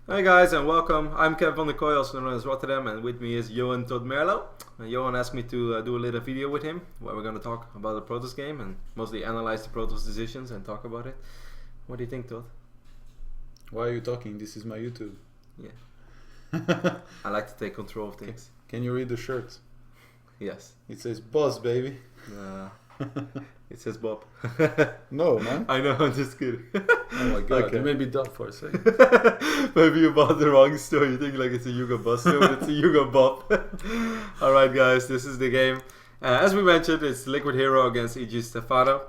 Hi guys and welcome. I'm Kev van der Kooi, also known as Rotterdam, and with me is Johan Todd Merlo. Johan asked me to do a little video with him where we're going to talk about the Protoss game and mostly analyze the Protoss decisions and talk about it. What do you think, Todd? Why are you talking? This is my YouTube. Yeah. I like to take control of things. Can you read the shirt? Yes. It says boss, baby. It says Bob. No, man. I know, I'm just kidding. Oh my god, Okay. you made me dumb for a second. Maybe you bought the wrong store. You think like it's a Yuga Bus store, but it's a Yuga Bob. Alright guys, this is the game. As we mentioned, it's Liquid HerO against EG Stephano.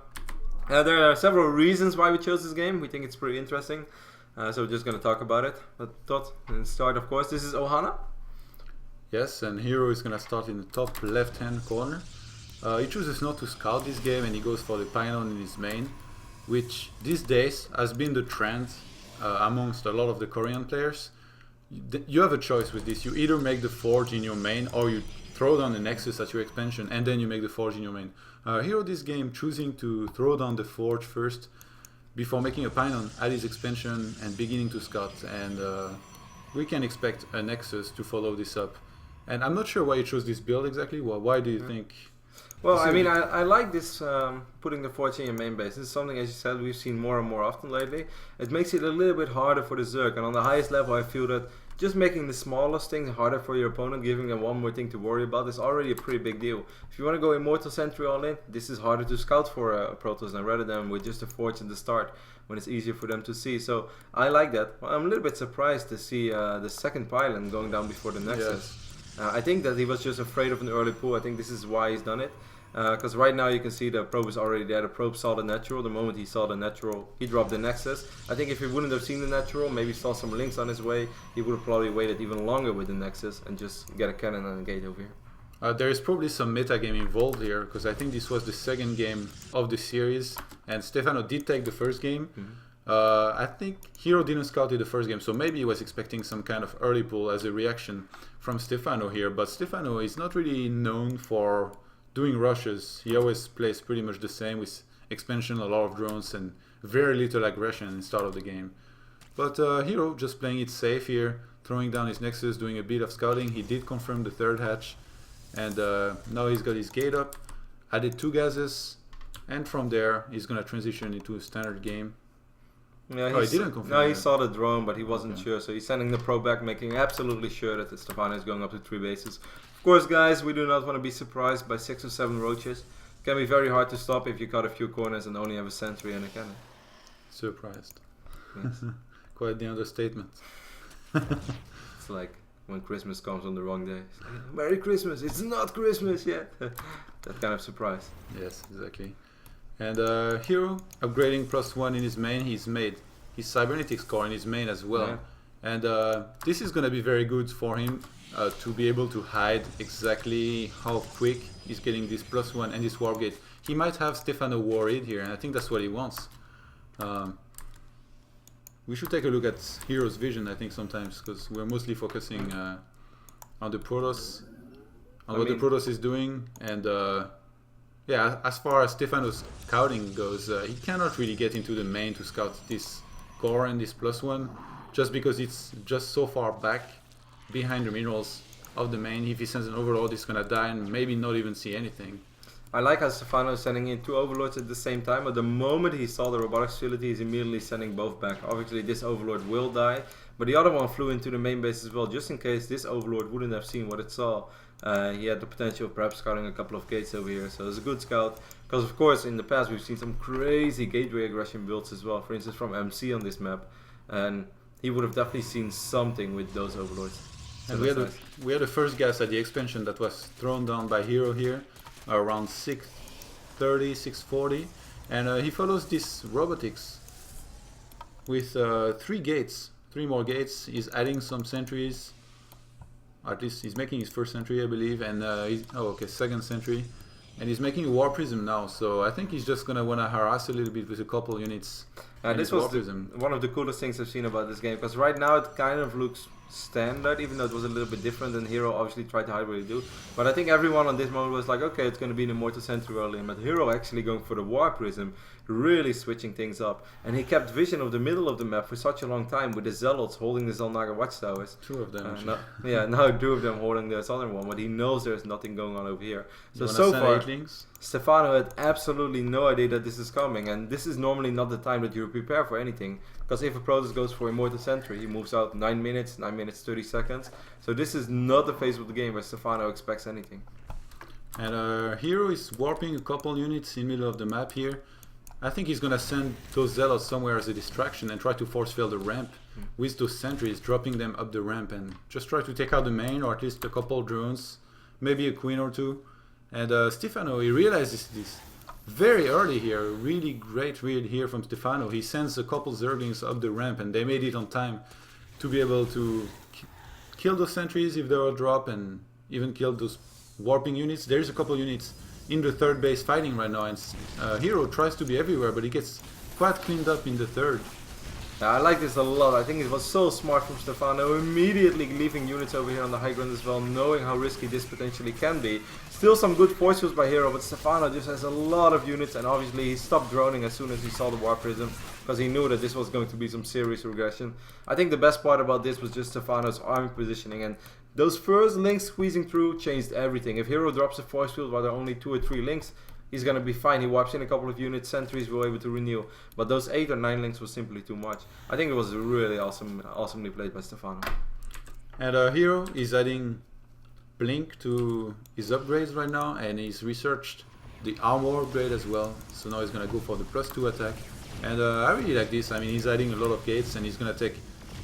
There are several reasons why we chose this game. We think it's pretty interesting. So we're just going to talk about it. But Todd, let's start of course. This is Ohana. Yes, and HerO is gonna start in the top left-hand corner. He chooses not to scout this game and he goes for the pylon in his main, which these days has been the trend amongst a lot of the Korean players. You have a choice with this. You either make the forge in your main or you throw down the nexus at your expansion and then you make the forge in your main. HerO this game choosing to throw down the forge first before making a pylon at his expansion and beginning to scout, and we can expect a nexus to follow this up. And I'm not sure why you chose this build exactly. Well, why do you think? Well, I mean, I like this putting the forge in your main base. This is something, as you said, we've seen more and more often lately. It makes it a little bit harder for the Zerg, and on the highest level I feel that just making the smallest things harder for your opponent, giving them one more thing to worry about, is already a pretty big deal. If you want to go Immortal Sentry all in, this is harder to scout for Protoss than rather than with just a forge at the start, when it's easier for them to see. So I like that. Well, I'm a little bit surprised to see the second pylon going down before the Nexus. Yes. I think that he was just afraid of an early pull. I think this is why he's done it. Because right now you can see the probe is already there. The probe saw the natural. The moment he saw the natural, he dropped the nexus. I think if he wouldn't have seen the natural, maybe saw some links on his way, he would have probably waited even longer with the nexus and just get a cannon and a gate over here. There is probably some metagame involved here, because I think this was the second game of the series and Stephano did take the first game. I think HerO didn't scout it the first game, so maybe he was expecting some kind of early pull as a reaction from Stephano here, but Stephano is not really known for doing rushes. He always plays pretty much the same with expansion, a lot of drones and very little aggression in the start of the game. But HerO just playing it safe here, throwing down his nexus, doing a bit of scouting. He did confirm the third hatch, and now he's got his gate up, added 2 gases, and from there he's gonna transition into a standard game. Yeah, he didn't confirm. No, he that. saw the drone, but he wasn't sure. So he's sending the probe back, making absolutely sure that the Stephano is going up to 3 bases. Of course, guys, we do not want to be surprised by 6 or 7 roaches. It can be very hard to stop if you cut a few corners and only have a sentry and a cannon. Surprised. Yes. Quite the understatement. It's like when Christmas comes on the wrong day. It's like, Merry Christmas! It's not Christmas yet! That kind of surprise. Yes, exactly. And HerO upgrading +1 in his main. He's made his cybernetics core in his main as well. Yeah. And this is going to be very good for him to be able to hide exactly how quick he's getting this +1 and this warp gate. He might have Stephano worried here, and I think that's what he wants. We should take a look at HerO's vision, I think, sometimes, because we're mostly focusing on the Protoss, on what the Protoss is doing, and yeah, as far as Stephano's scouting goes, he cannot really get into the main to scout this core and this +1, just because it's just so far back behind the minerals of the main. If he sends an overlord, he's gonna die and maybe not even see anything. I like how Stephano is sending in 2 overlords at the same time, but the moment he saw the robotics facility, he's immediately sending both back. Obviously this overlord will die, but the other one flew into the main base as well, just in case this overlord wouldn't have seen what it saw. He had the potential of perhaps scouting a couple of gates over here, so it's a good scout. Because of course in the past we've seen some crazy gateway aggression builds as well, for instance from MC on this map, and he would have definitely seen something with those overlords. So and we had the first gas at the expansion that was thrown down by HerO here, around 6:30, 6:40, and he follows this robotics with 3 gates, 3 more gates. He's adding some sentries. At least he's making his first sentry, I believe, and second sentry, and he's making a war prism now. So I think he's just gonna wanna harass a little bit with a couple units And this his was warp prism. one of the coolest things I've seen about this game, because right now it kind of looks standard, even though it was a little bit different, and HerO obviously tried to hide what he do. But I think everyone on this moment was like, okay, it's going to be an Immortal Sentry early, but HerO actually going for the Warp Prism, really switching things up. And he kept vision of the middle of the map for such a long time with the Zealots holding the Zalnaga Watchtowers. Two of them. Now two of them holding the southern one, but he knows there's nothing going on over here. So far, Stephano had absolutely no idea that this is coming, and this is normally not the time that you prepare for anything. Because if a Protoss goes for Immortal Sentry, he moves out 9 minutes, 9 minutes 30 seconds. So this is not the phase of the game where Stephano expects anything. And HerO is warping a couple units in the middle of the map here. I think he's gonna send those Zealots somewhere as a distraction and try to force field the ramp with those sentries, dropping them up the ramp and just try to take out the main, or at least a couple drones, maybe a queen or two. And Stephano, he realizes this very early here. Really great read here from Stephano. He sends a couple Zerglings up the ramp, and they made it on time to be able to kill those sentries if they were drop, and even kill those warping units. There's a couple units in the third base fighting right now, and HerO tries to be everywhere, but he gets quite cleaned up in the third. Yeah, I like this a lot. I think it was so smart from Stephano, immediately leaving units over here on the high ground as well, knowing how risky this potentially can be. Still some good force fields by HerO, but Stephano just has a lot of units, and obviously he stopped droning as soon as he saw the Warp Prism, because he knew that this was going to be some serious regression. I think the best part about this was just Stephano's army positioning, and those first links squeezing through changed everything. If HerO drops a force field while there are only 2 or 3 links, he's gonna be fine. He warps in a couple of units, sentries were able to renew, but those 8 or 9 links was simply too much. I think it was really awesomely played by Stephano. And HerO is adding Blink to his upgrades right now, and he's researched the armor upgrade as well. So now he's gonna go for the +2 attack. And I really like this. I mean, he's adding a lot of gates, and he's gonna take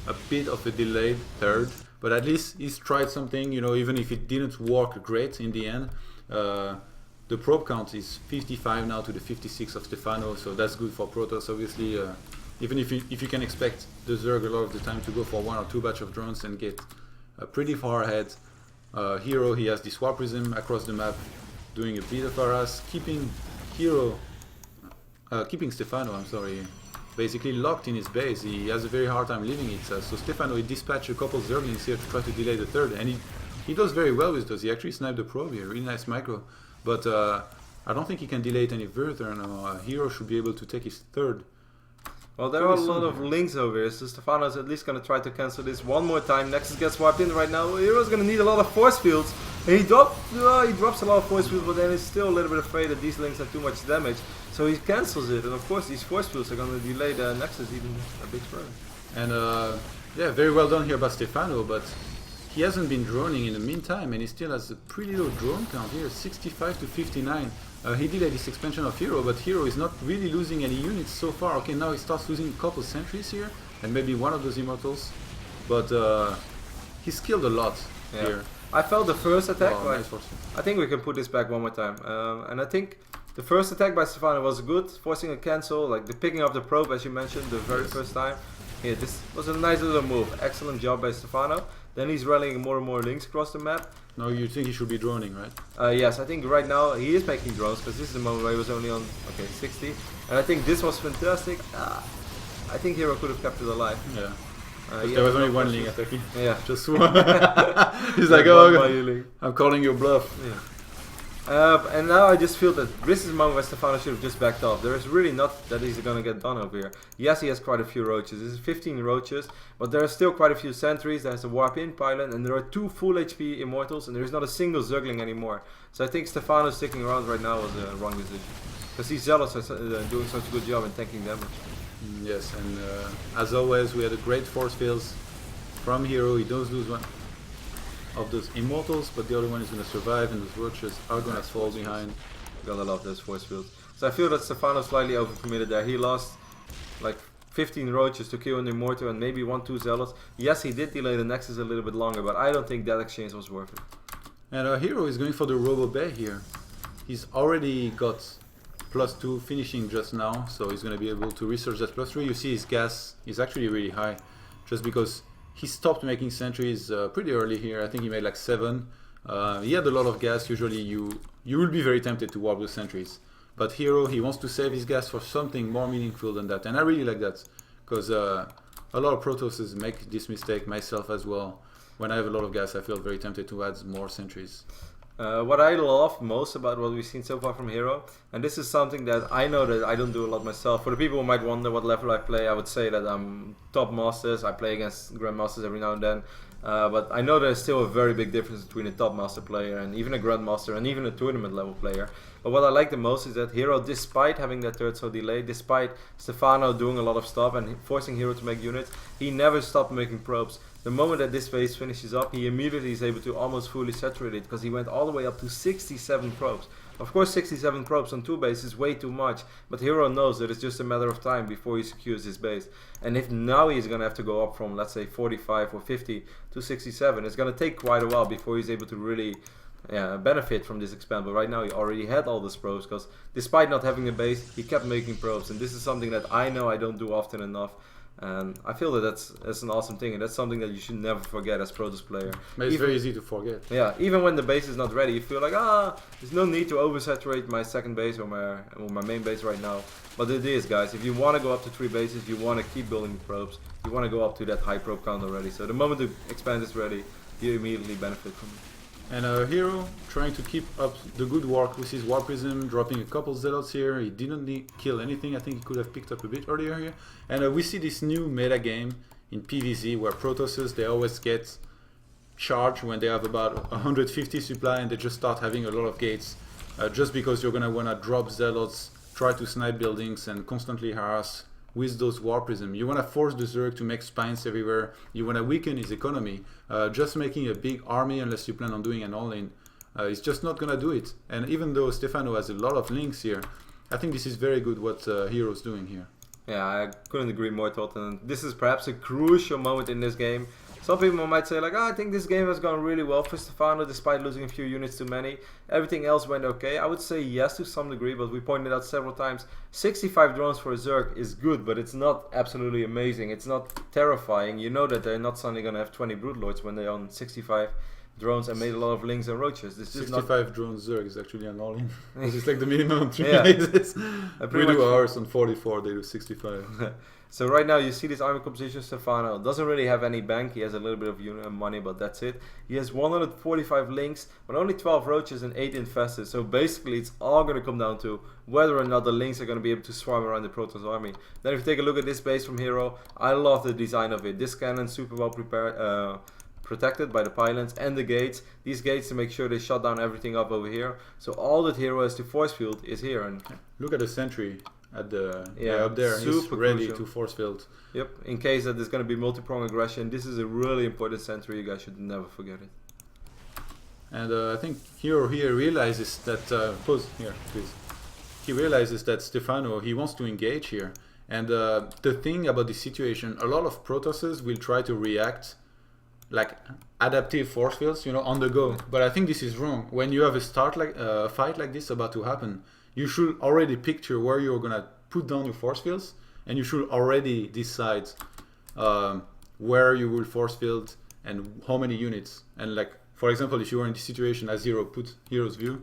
a bit of a delayed third, but at least he's tried something, you know, even if it didn't work great in the end. The probe count is 55 now to the 56 of Stephano, so that's good for Protoss, obviously. Even if you can expect the Zerg a lot of the time to go for 1 or 2 batch of drones and get pretty far ahead. HerO, he has this Warp Prism across the map, doing a bit of harass, keeping Stephano, I'm sorry, basically locked in his base. He has a very hard time leaving it. So Stephano, he dispatched a couple Zerglings here to try to delay the third, and he does very well with those. He actually sniped the probe here, really nice micro. But I don't think he can delay it any further now. HerO should be able to take his third. Well, there are a lot of links over here, so Stephano's at least going to try to cancel this one more time. Nexus gets wiped in right now. HerO's going to need a lot of force fields. And he drops a lot of force fields, but then he's still a little bit afraid that these links have too much damage. So he cancels it, and of course these force fields are going to delay the Nexus even a bit further. And yeah, very well done here by Stephano, but he hasn't been droning in the meantime, and he still has a pretty low drone count here, 65 to 59. He delayed this expansion of HerO, but HerO is not really losing any units so far. Okay, now he starts losing a couple sentries here, and maybe one of those Immortals. But he's killed a lot here. I felt the first attack. Oh, nice. I think we can put this back one more time. And I think the first attack by Stephano was good, forcing a cancel, like the picking up the probe as you mentioned the very first time. Yeah, this was a nice little move. Excellent job by Stephano. Then he's rallying more and more links across the map. No, you think he should be droning, right? Yes, I think right now he is making drones, because this is the moment where he was only on 60. And I think this was fantastic. I think HerO could have kept it alive. Yeah. There was only one link attacking. Yeah. Just one. He's like, oh, I'm calling your bluff. Yeah. And now I just feel that this is a moment where Stephano should have just backed off. There is really not that he's going to get done over here. Yes, he has quite a few roaches. This is 15 roaches, but there are still quite a few sentries. There's a warp-in pylon, and there are 2 full HP Immortals, and there is not a single Zergling anymore. So I think Stephano sticking around right now was a wrong decision. Because these Zealots are doing such a good job in tanking damage. Yes, and as always, we had a great force fields from HerO. He does lose one of those Immortals, but the other one is going to survive, and those roaches are going to fall behind. Gotta love those force fields. So I feel that Stephano slightly overcommitted there. He lost like 15 roaches to kill an Immortal and maybe 1-2 Zealots. Yes, he did delay the Nexus a little bit longer, but I don't think that exchange was worth it. And HerO is going for the Robo Bay here. He's already got +2 finishing just now, so he's going to be able to research that +3. You see his gas is actually really high, just because he stopped making sentries pretty early here. I think he made like 7. He had a lot of gas. Usually you will be very tempted to warp the sentries, But HerO, he wants to save his gas for something more meaningful than that. And I really like that, because a lot of Protosses make this mistake, myself as well. When I have a lot of gas, I feel very tempted to add more sentries. What I love most about what we've seen so far from HerO, and this is something that I know that I don't do a lot myself. For the people who might wonder what level I play, I would say that I'm top masters. I play against grandmasters every now and then. But I know there's still a very big difference between a top master player and even a grandmaster and even a tournament level player. But what I like the most is that HerO, despite having that third so delayed, despite Stephano doing a lot of stuff and forcing HerO to make units, he never stopped making probes. The moment that this phase finishes up, he immediately is able to almost fully saturate it, because he went all the way up to 67 probes. Of course, 67 probes on 2 bases is way too much, but HerO knows that it's just a matter of time before he secures his base. And if now he's going to have to go up from, let's say, 45 or 50 to 67, it's going to take quite a while before he's able to really benefit from this expand. But right now he already had all those probes, because despite not having a base, he kept making probes. And this is something that I know I don't do often enough. And I feel that that's an awesome thing, and that's something that you should never forget as Protoss player. But it's very easy to forget. Yeah, even when the base is not ready, you feel like, there's no need to oversaturate my second base or my main base right now. But it is, guys. If you want to go up to 3 bases, you want to keep building probes. You want to go up to that high probe count already. So the moment the expand is ready, you immediately benefit from it. And HerO trying to keep up the good work with his War Prism, dropping a couple Zealots here. He didn't kill anything. I think he could have picked up a bit earlier here. And we see this new meta game in PvZ where Protosses, they always get charged when they have about 150 supply and they just start having a lot of gates. Just because you're going to want to drop Zealots, try to snipe buildings and constantly harass with those War Prism. You want to force the Zerg to make spines everywhere. You want to weaken his economy. Just making a big army, unless you plan on doing an all-in, is just not going to do it. And even though Stephano has a lot of links here, I think this is very good what HerO's doing here. Yeah, I couldn't agree more, Totten. This is perhaps a crucial moment in this game. Some people might say like, I think this game has gone really well for Stephano despite losing a few units too many. Everything else went okay. I would say yes to some degree, but we pointed out several times, 65 drones for a Zerg is good, but it's not absolutely amazing. It's not terrifying. You know that they're not suddenly going to have 20 Broodlords when they own 65 drones and made a lot of lings and roaches. This is 65 drones Zerg is actually an all-in. It's like the minimum 3 bases. We do ours on 44, they do 65. So right now you see this army composition. Stephano doesn't really have any bank. He has a little bit of unit money, but that's it. He has 145 links, but only 12 roaches and 8 infested. So basically it's all going to come down to whether or not the links are going to be able to swarm around the Protoss army. Then if you take a look at this base from HerO, I love the design of it. This cannon super well prepared, protected by the pylons and the gates. These gates to make sure they shut down everything up over here. So all that HerO has to force field is here. And look at the sentry. At the up there, he's ready to force field. Yep, in case that there's going to be multi-prong aggression, this is a really important sentry. You guys should never forget it. And I think HerO here realizes that pause here, please. He realizes that Stephano, he wants to engage here. And the thing about this situation, a lot of Protosses will try to react like adaptive force fields, you know, on the go. But I think this is wrong. When you have a fight like this about to happen, you should already picture where you're gonna put down your force fields, and you should already decide where you will force field and how many units. And like, for example, if you were in this situation as HerO, put HerO's view,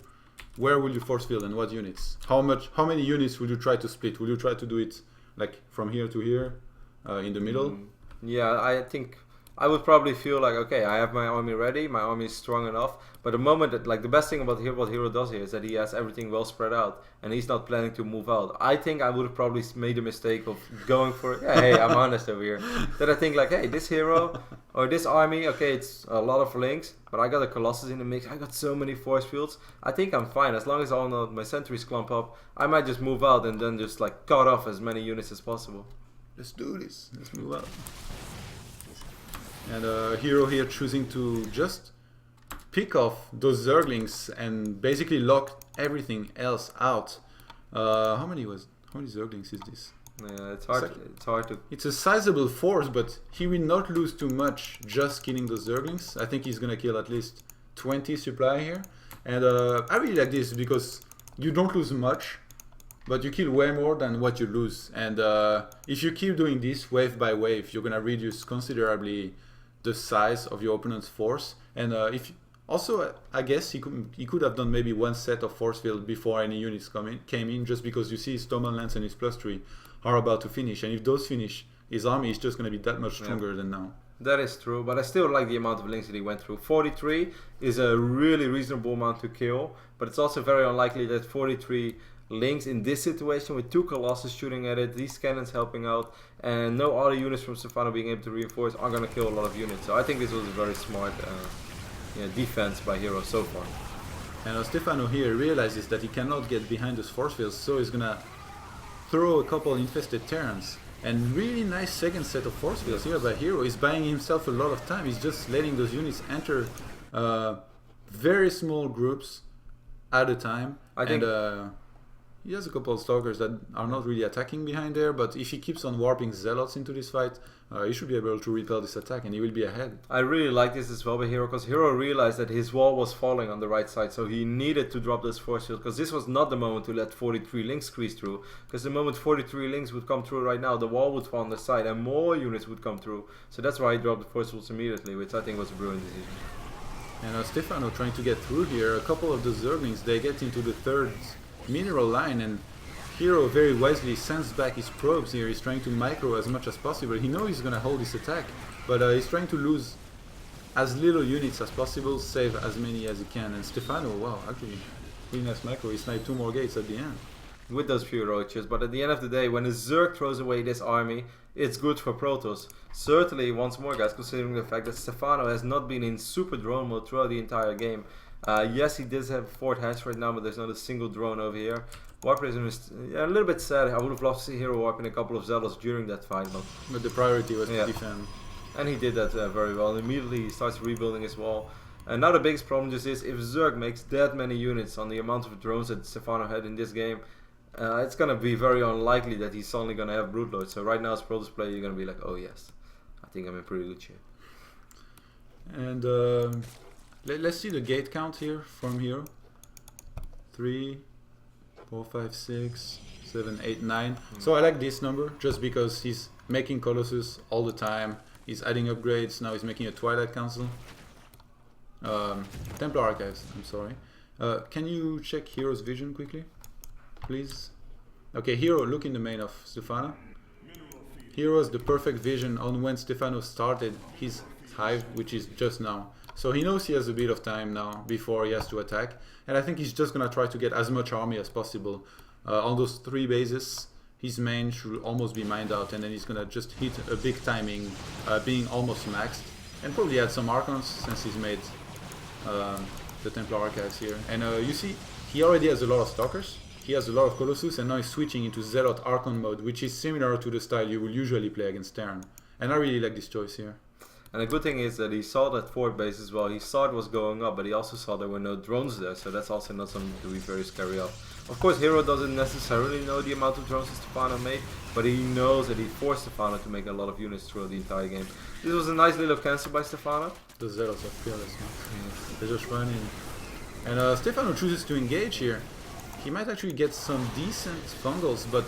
where will you force field and what units? How many units will you try to split? Will you try to do it like from here to here, in the middle? Yeah, I think I would probably feel like, okay, I have my army ready, my army is strong enough, but the moment that, like, the best thing about what HerO does here is that he has everything well spread out, and he's not planning to move out. I think I would have probably made the mistake of going for, hey, I'm honest over here, that I think like, hey, this HerO, or this army, okay, it's a lot of links, but I got a Colossus in the mix, I got so many force fields, I think I'm fine, as long as all my sentries clump up, I might just move out and then just, like, cut off as many units as possible. Let's do this, let's move out. And HerO here choosing to just pick off those Zerglings and basically lock everything else out. How many Zerglings is this? Yeah, it's hard to. It's a sizable force, but he will not lose too much just killing those Zerglings. I think he's gonna kill at least 20 supply here. And I really like this because you don't lose much, but you kill way more than what you lose. And if you keep doing this wave by wave, you're gonna reduce considerably the size of your opponent's force. And if Also, I guess he could have done maybe one set of force field before any units came in, just because you see his Stoneman Lance and his +3 are about to finish, and if those finish, his army is just going to be that much stronger than now. That is true, but I still like the amount of links that he went through. 43 is a really reasonable amount to kill, but it's also very unlikely that 43 links in this situation with 2 Colossus shooting at it, these cannons helping out, and no other units from Stephano being able to reinforce are going to kill a lot of units. So I think this was a very smart defense by HerO so far. And Stephano here realizes that he cannot get behind those force fields, so he's going to throw a couple infested Terrans. And really nice second set of force fields here by HerO. He's buying himself a lot of time. He's just letting those units enter very small groups at a time. He has a couple of Stalkers that are not really attacking behind there, but if he keeps on warping Zealots into this fight, he should be able to repel this attack and he will be ahead. I really like this as well by HerO, because HerO realized that his wall was falling on the right side, so he needed to drop those force fields, because this was not the moment to let 43 links squeeze through, because the moment 43 links would come through right now, the wall would fall on the side and more units would come through. So that's why he dropped the force fields immediately, which I think was a brilliant decision. And Stephano trying to get through here. A couple of the Zerglings, they get into the third mineral line, and HerO very wisely sends back his probes here. He's trying to micro as much as possible. He knows he's going to hold this attack, but he's trying to lose as little units as possible, save as many as he can. And Stephano, wow, actually, really nice micro. He sniped 2 more gates at the end. With those few roaches, but at the end of the day, when a Zerg throws away this army, it's good for Protoss. Certainly, once more guys, considering the fact that Stephano has not been in super drone mode throughout the entire game. Yes, he does have Fort Hatch right now, but there's not a single drone over here. Warp Prism is a little bit sad. I would have loved to see HerO warping a couple of Zealots during that fight, but the priority was to defend. And he did that very well. Immediately he starts rebuilding his wall. And now the biggest problem just is, if Zerg makes that many units on the amount of drones that Stephano had in this game, it's going to be very unlikely that he's suddenly going to have Broodlord. So right now as Protoss player, you're going to be like, oh yes, I think I'm in pretty good shape. And let's see the gate count here from HerO. 3, 4, 5, 6, 7, 8, 9. So I like this number just because he's making Colossus all the time. He's adding upgrades. Now he's making a Twilight Council. Templar Archives, I'm sorry. Can you check HerO's vision quickly, please? Okay, HerO, look in the main of Stephano. HerO has the perfect vision on when Stephano started his hive, which is just now. So he knows he has a bit of time now before he has to attack, and I think he's just gonna try to get as much army as possible on those 3 bases. His main should almost be mined out, and then he's gonna just hit a big timing, being almost maxed, and probably add some Archons since he's made the Templar Archives here. And you see, he already has a lot of Stalkers, he has a lot of Colossus, and now he's switching into Zealot Archon mode, which is similar to the style you will usually play against Terran. And I really like this choice here. And the good thing is that he saw that fort base as well. He saw it was going up, but he also saw there were no drones there, so that's also not something to be very scary of. Of course, HerO doesn't necessarily know the amount of drones that Stephano made, but he knows that he forced Stephano to make a lot of units throughout the entire game. This was a nice little cancel by Stephano. The Zealots are fearless, man. They just run in. And Stephano chooses to engage here. He might actually get some decent fungals, but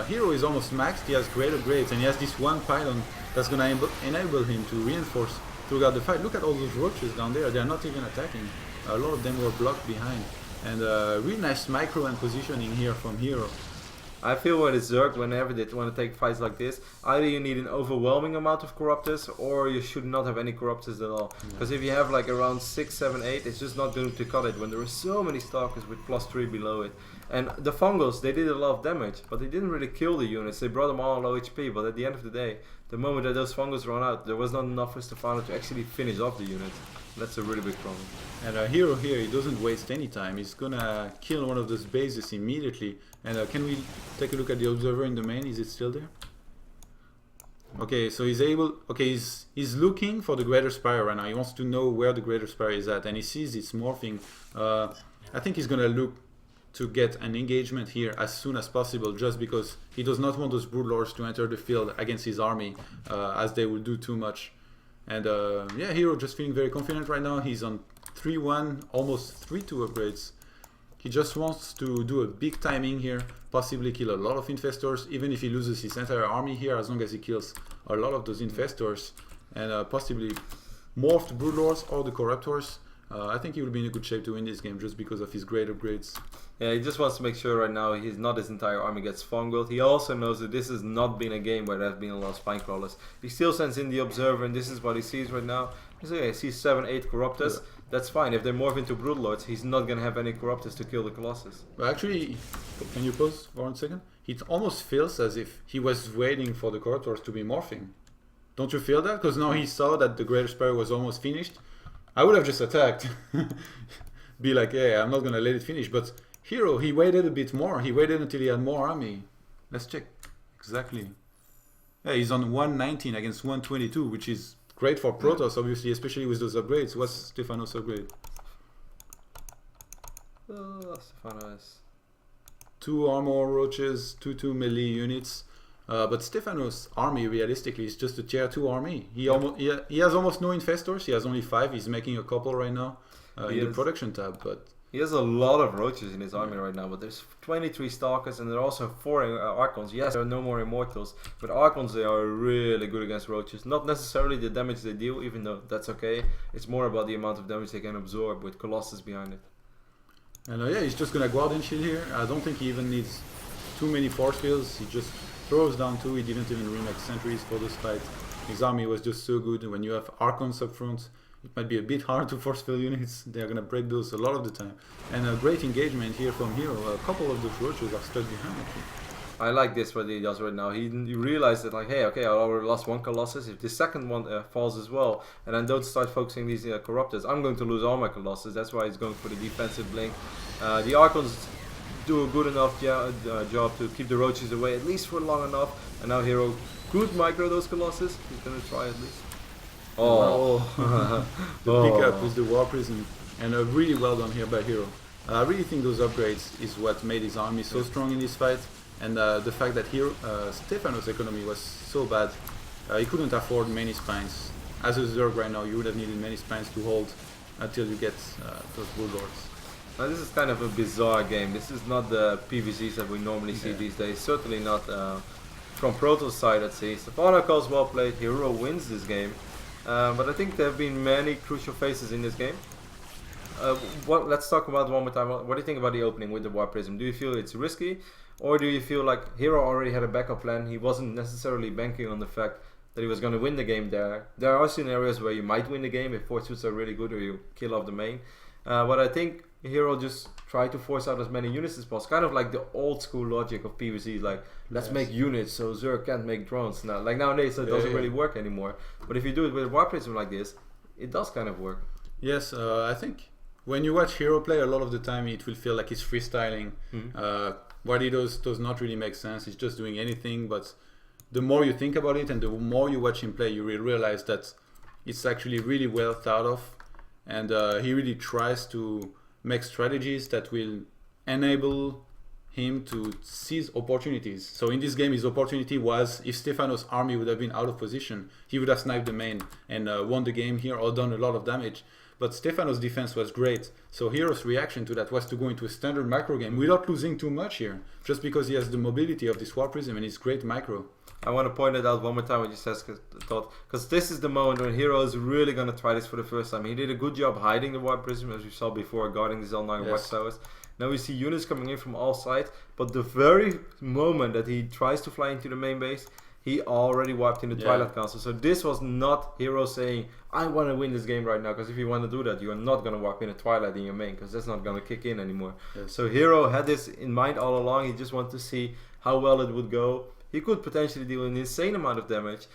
HerO is almost maxed. He has great upgrades, and he has this one pylon that's going to enable him to reinforce throughout the fight. Look at all those roaches down there. They're not even attacking. A lot of them were blocked behind. And really nice micro and positioning here from HerO. I feel with Zerg, whenever they want to take fights like this, either you need an overwhelming amount of Corruptors, or you should not have any Corruptors at all. Because if you have like around 6, 7, 8, it's just not going to cut it when there are so many Stalkers with +3 below it. And the Fungals, they did a lot of damage, but they didn't really kill the units. They brought them all on low HP, but at the end of the day, the moment that those Fungals run out, there was not enough for Stephano to actually finish off the units. That's a really big problem. And HerO here, he doesn't waste any time. He's gonna kill one of those bases immediately. And can we take a look at the observer in the main? Is it still there? Okay, so he's able. Okay, he's looking for the Greater Spire right now. He wants to know where the Greater Spire is at, and he sees it's morphing. I think he's gonna look to get an engagement here as soon as possible, just because he does not want those Broodlords to enter the field against his army, as they will do too much. And yeah, HerO just feeling very confident right now. He's on 3-1, almost 3-2 upgrades. He just wants to do a big timing here, possibly kill a lot of Infestors, even if he loses his entire army here, as long as he kills a lot of those Infestors, and possibly morph the Broodlords or the Corruptors. I think he will be in a good shape to win this game just because of his great upgrades. Yeah, he just wants to make sure right now he's not his entire army gets fungled. He also knows that this has not been a game where there have been a lot of spine crawlers. He still sends in the observer, and this is what he sees right now. He sees 7, 8 corruptors. Yeah. That's fine. If they morph into brood lords, he's not gonna have any corruptors to kill the colossus. But actually, can you pause for 1 second? It almost feels as if he was waiting for the corruptors to be morphing. Don't you feel that? Because now he saw that the Greater Sparrow was almost finished. I would have just attacked. Be like, yeah, I'm not gonna let it finish. But HerO, he waited a bit more. He waited until he had more army. Let's check. Exactly. Yeah, he's on 119 against 122, which is great for Protoss, obviously, especially with those upgrades. What's Stephano's upgrade? Stephano is 2 armor roaches, 2 melee units. But Stephano's army, realistically, is just a tier 2 army. He has almost no infestors. He has only 5. He's making a couple right now in the production tab. But he has a lot of roaches in his army right now. But there's 23 stalkers, and there are also 4 archons. Yes, there are no more immortals, but archons, they are really good against roaches. Not necessarily the damage they deal, even though that's okay. It's more about the amount of damage they can absorb with colossus behind it. And yeah, he's just gonna Guardian Shield here. I don't think he even needs too many force fields. He just throws down 2. He didn't even remake sentries for this fight. His army was just so good. When you have archons up front, it might be a bit hard to force field units. They're gonna break those a lot of the time. And a great engagement here from HerO. A couple of those roaches are stuck behind actually. I like this what he does right now. He realized that, like, hey, okay, I already lost 1 colossus. If the second one falls as well, and I don't start focusing these corruptors, I'm going to lose all my colossus. That's why he's going for the defensive blink. The archons do a good enough job to keep the roaches away, at least for long enough. And now HerO could micro those colossus. He's gonna try at least. Oh, the pickup with the war prism, and really well done here by HerO. I really think those upgrades is what made his army so strong in this fight. And the fact that Stephano's economy was so bad, he couldn't afford many spines. As a Zerg right now, you would have needed many spines to hold until you get those Bulldords. Now this is kind of a bizarre game. This is not the PVZs that we normally see these days. Certainly not from Protoss side at least. Stephano calls well played. HerO wins this game. But I think there have been many crucial phases in this game. Let's talk about one more time. What do you think about the opening with the War Prism? Do you feel it's risky? Or do you feel like HerO already had a backup plan? He wasn't necessarily banking on the fact that he was going to win the game there. There are scenarios where you might win the game if force suits are really good or you kill off the main. But I think HerO just tried to force out as many units as possible. Kind of like the old school logic of PvZ, like let's make units so Zerg can't make drones. Now, like nowadays it doesn't really work anymore. But if you do it with a War Prism like this, it does kind of work. Yes, I think when you watch HerO play, a lot of the time it will feel like he's freestyling. What he does not really make sense. He's just doing anything, but the more you think about it and the more you watch him play, you will realize that it's actually really well thought of, and he really tries to make strategies that will enable him to seize opportunities. So in this game, his opportunity was if Stephano's army would have been out of position, he would have sniped the main and won the game here or done a lot of damage. But Stephano's defense was great, so HerO's reaction to that was to go into a standard micro game without losing too much here, just because he has the mobility of this War Prism and his great micro. I want to point it out one more time what you said, because this is the moment when HerO is really going to try this for the first time. He did a good job hiding the War Prism, as we saw before, guarding these L9 watchtowers. Now we see units coming in from all sides, but the very moment that he tries to fly into the main base, he already wiped in the Twilight Council. So this was not HerO saying, I want to win this game right now, because if you want to do that, you are not going to wipe in a Twilight in your main, because that's not going to kick in anymore. So HerO had this in mind all along. He just wanted to see how well it would go. He could potentially deal an insane amount of damage.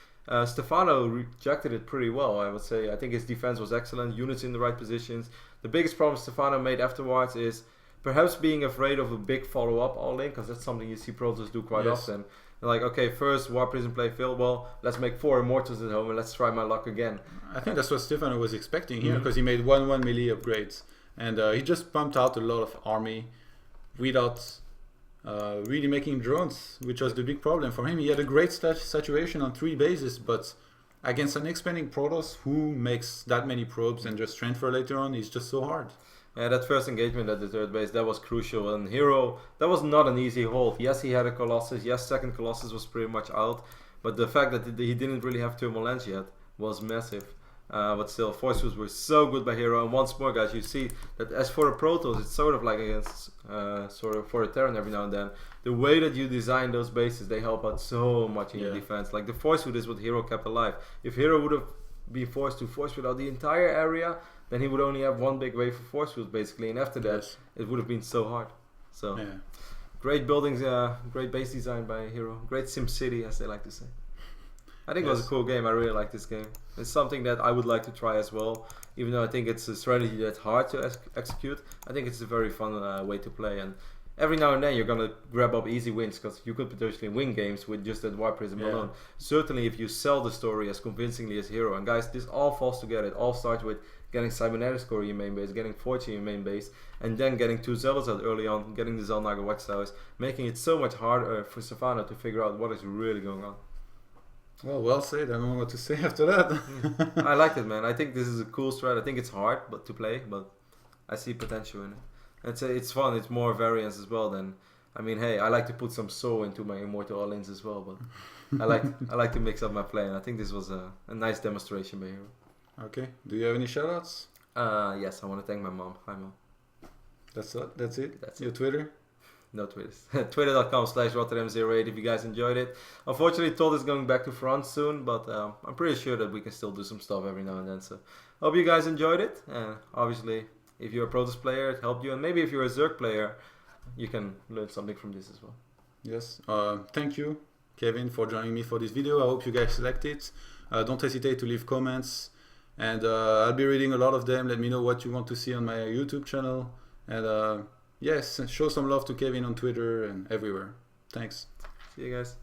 Stephano rejected it pretty well, I would say. I think his defense was excellent, units in the right positions. The biggest problem Stephano made afterwards is perhaps being afraid of a big follow-up all-in, because that's something you see Protoss do quite often. They're like, okay, first War Prism play failed, well, let's make 4 Immortals at home and let's try my luck again. I think that's what Stephano was expecting here, because he made 1-1 melee upgrades. And he just pumped out a lot of army without really making drones, which was the big problem for him. He had a great saturation on 3 bases, but against an expanding Protoss who makes that many probes and just transfer later on is just so hard. Yeah, that first engagement at the third base, that was crucial. And HerO, that was not an easy hold. Yes, he had a Colossus. Yes, second Colossus was pretty much out. But the fact that he didn't really have Thermal Lens yet was massive. But still, force fields were so good by HerO. And once more, guys, you see that as for the Protoss, it's sort of like against sort of for a Terran every now and then. The way that you design those bases, they help out so much in your defense. Like the force field is what HerO kept alive. If HerO would have been forced to force field out the entire area, then he would only have one big wave of force fields basically. And after that, it would have been so hard. So great buildings, great base design by HerO. Great Sim City, as they like to say. I think it was a cool game. I really like this game. It's something that I would like to try as well. Even though I think it's a strategy that's hard to execute, I think it's a very fun way to play. And every now and then you're gonna grab up easy wins because you could potentially win games with just that Warp Prism alone. Certainly, if you sell the story as convincingly as HerO. And guys, this all falls together. It all starts with getting Cybernetics Core in your main base, getting Forge in your main base, and then getting 2 Zealots out early on, getting the Zalnaga Watchtowers, making it so much harder for Stephano to figure out what is really going on. Well said. I don't know what to say after that. I like it, man. I think this is a cool strat. I think it's hard to play, but I see potential in it. It's fun. It's more variance as well. Then, I mean, hey, I like to put some soul into my Immortal All-ins as well, but I like to mix up my play, and I think this was a nice demonstration by HerO. Okay. Do you have any shoutouts? Yes, I want to thank my mom. Hi, mom. That's it. That's your it. Twitter. No Twitters. Twitter.com/Rotterdam08 if you guys enjoyed it. Unfortunately, Todd is going back to France soon, but I'm pretty sure that we can still do some stuff every now and then. So, hope you guys enjoyed it. Obviously, if you're a Protoss player, it helped you. And maybe if you're a Zerg player, you can learn something from this as well. Yes. Thank you, Kevin, for joining me for this video. I hope you guys liked it. Don't hesitate to leave comments. And I'll be reading a lot of them. Let me know what you want to see on my YouTube channel. And yes, show some love to Kevin on Twitter and everywhere. Thanks. See you guys.